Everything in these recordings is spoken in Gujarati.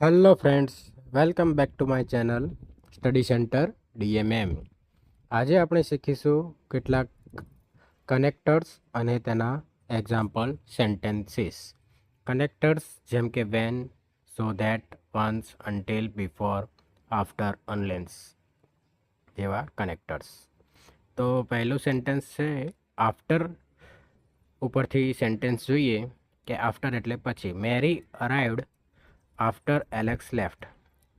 Hello friends, welcome back to my channel study centre DMM. આજે આપણે શીખીશું કેટલાક કનેક્ટર્સ અને તેના એક્ઝામ્પલ સેન્ટેન્સીસ. કનેક્ટર્સ જેમ કે when, so that, once, until, before, after, unless જેવા કનેક્ટર્સ. તો પહેલું સેન્ટેન્સ છે આફ્ટર. ઉપરથી સેન્ટેન્સ જોઈએ કે આફ્ટર એટલે પછી. મેરી અરાઇવ્ડ આફ્ટર એલેક્સ લેફ્ટ.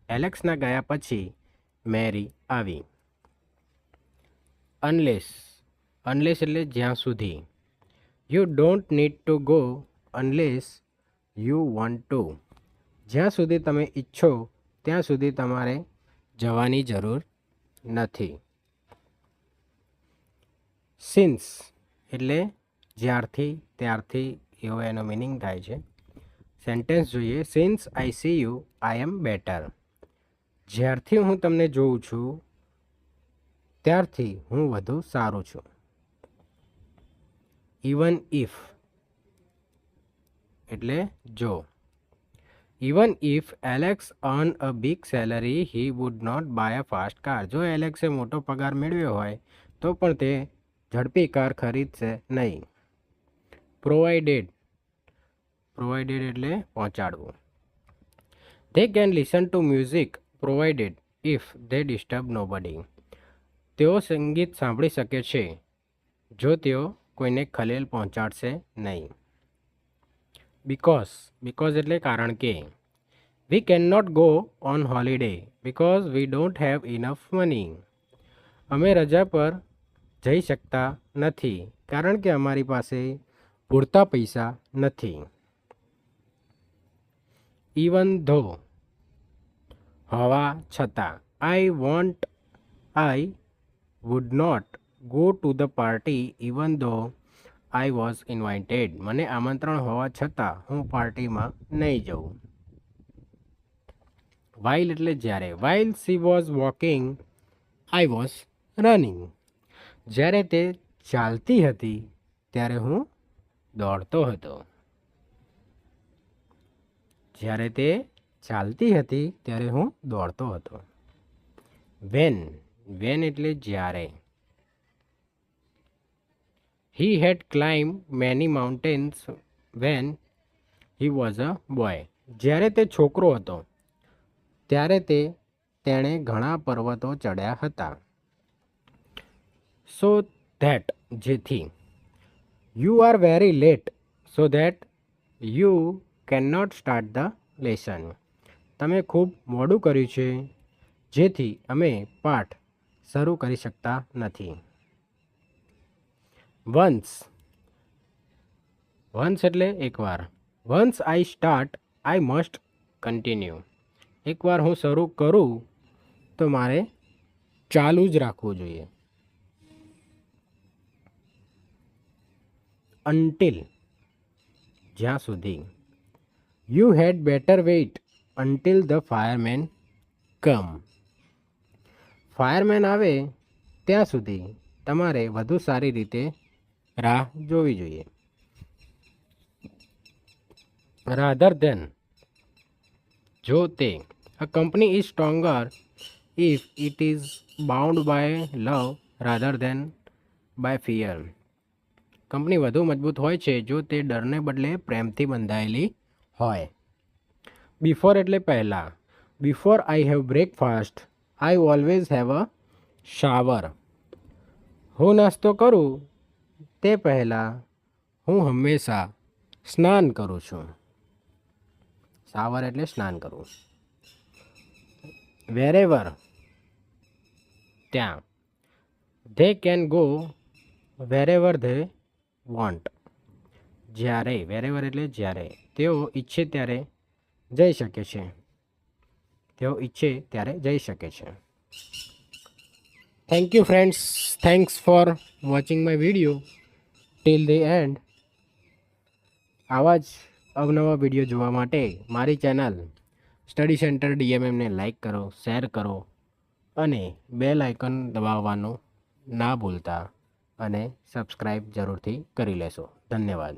એલેક્સના ગયા પછી મેરી આવી. અનલેસ. અનલેસ એટલે જ્યાં સુધી. You don't need to go unless you want to. જ્યાં સુધી તમે ઈચ્છો ત્યાં સુધી તમારે જવાની જરૂર નથી. સિન્સ એટલે જ્યારથી ત્યારથી એવો એનો મિનિંગ થાય છે. સેન્ટેન્સ જોઈએ. Since I see you I am better. જ્યારથી હું તમને જોઉં છું ત્યારથી હું વધુ સારું છું. ઇવન ઇફ એટલે જો. Even if Alex earn a big salary he would not buy a fast car. જો એલેક્સે મોટો પગાર મેળવ્યો હોય તો પણ તે ઝડપી કાર ખરીદશે નહીં. પ્રોવાઇડેડ. પ્રોવાઇડેડ એટલે પહોંચાડવું. They can listen to music provided if they disturb nobody. તેઓ સંગીત સાંભળી શકે છે જો તેઓ કોઈને ખલેલ પહોંચાડશે નહીં. બિકોઝ. બિકોઝ એટલે કારણ કે. We can not go on holiday because we don't have enough money. અમે રજા પર જઈ શકતા નથી કારણ કે અમારી પાસે પૂરતા પૈસા નથી. Even though. હોવા છતાં. I would not go to the party even though I was invited. મને આમંત્રણ હોવા છતાં હું પાર્ટીમાં નહીં જઉં. વાઇલ એટલે જ્યારે. While she was walking I was running. જ્યારે તે ચાલતી હતી ત્યારે હું દોડતો હતો. જ્યારે તે ચાલતી હતી ત્યારે હું દોડતો હતો. વેન. વેન એટલે જ્યારે. He had climb many mountains when he was a boy. જ્યારે તે છોકરો હતો ત્યારે તેણે ઘણા પર્વતો ચડ્યા હતા. સો ધેટ જેથી. You are very late so that you can not start the lesson. તમે ખૂબ મોડું કર્યું છે જેથી અમે પાઠ શરૂ કરી શકતા નથી. વન્સ. વન્સ એટલે એકવાર. Once I start I must continue. એકવાર હું શરૂ કરું તો મારે ચાલુ જ રાખવું જોઈએ. અન્ટિલ જ્યાં સુધી. You had better wait until the fireman come. Fireman આવે ત્યાં સુધી તમારે વધુ સારી રીતે રાહ જોવી જોઈએ. રાધર ધેન જો તે. A company is stronger if it is bound by love rather than by fear. Company વધુ મજબૂત હોય છે જો તે ડરને બદલે પ્રેમથી બંધાયેલી હોય. બિફોર એટલે પહેલાં. Before I have breakfast I always have a shower. હું નાસ્તો કરું તે પહેલાં હું હંમેશા સ્નાન કરું છું. શાવર એટલે સ્નાન કરવું. વેરેવર ત્યાં. They can go વેરેવર they want. જ્યારે. વેરેવર એટલે જ્યારે. તેઓ ઈચ્છે ત્યારે જઈ શકે છે. તેઓ ઈચ્છે ત્યારે જઈ શકે છે. Thank you friends. Thanks for watching my video till the end. આવા જ અવનવા વિડીયો જોવા માટે મારી ચેનલ સ્ટડી સેન્ટર DMMને લાઈક કરો, શેર કરો અને બેલ આઇકન દબાવવાનું ના ભૂલતા અને સબસ્ક્રાઈબ જરૂરથી કરી લેશો. ધન્યવાદ.